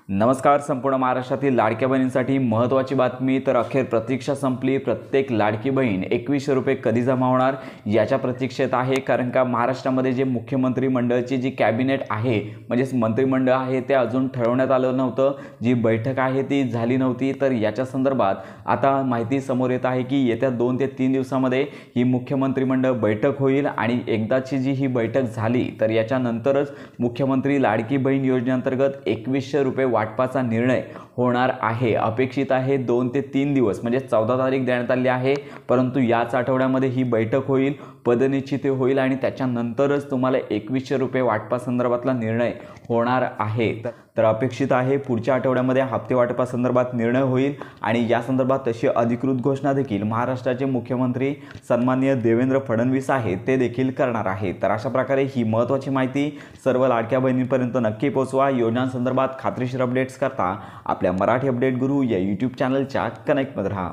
नमस्कार. संपूर्ण महाराष्ट्रातील लाडक्या बहिणींसाठी महत्त्वाची बातमी. तर अखेर प्रतीक्षा संपली. प्रत्येक लाडकी बहीण 2100 रुपये कधी जमा होणार याच्या प्रतीक्षेत आहे. कारण का महाराष्ट्रामध्ये जे मुख्यमंत्री मंडळाची जी कॅबिनेट आहे म्हणजेच मंत्रिमंडळ आहे ते अजून ठरवण्यात आलं नव्हतं. जी बैठक आहे ती झाली नव्हती. तर याच्या संदर्भात आता माहिती समोर येत आहे की येत्या 2 ते 3 दिवसामध्ये ही मुख्यमंत्री मंडळ बैठक होईल आणि एकदाची जी ही बैठक झाली तर याच्यानंतरच मुख्यमंत्री लाडकी बहीण योजनेअंतर्गत 2100 रुपये वाटपाचा निर्णय होणार आहे. अपेक्षित आहे 2 ते 3 दिवस म्हणजे 14 तारीख देण्यात आली आहे. परंतु याच आठवड्यामध्ये ही बैठक होईल, पदनिश्चिती होईल आणि त्याच्यानंतरच तुम्हाला 2100 रुपये वाटपासंदर्भातला निर्णय होणार आहे. तर अपेक्षित आहे पुढच्या आठवड्यामध्ये हप्ते वाटपासंदर्भात निर्णय होईल आणि या संदर्भात तशी अधिकृत घोषणा देखील महाराष्ट्राचे मुख्यमंत्री सन्माननीय देवेंद्र फडणवीस आहेत ते देखील करणार आहेत. तर अशा प्रकारे ही महत्त्वाची माहिती सर्व लाडक्या बहिणींपर्यंत नक्की पोहोचवा. योजनांसंदर्भात खात्रीशीर अपडेट्स करता आपल्या मराठी अपडेट गुरु या यूट्यूब चॅनलच्या कनेक्टमध्ये राहा.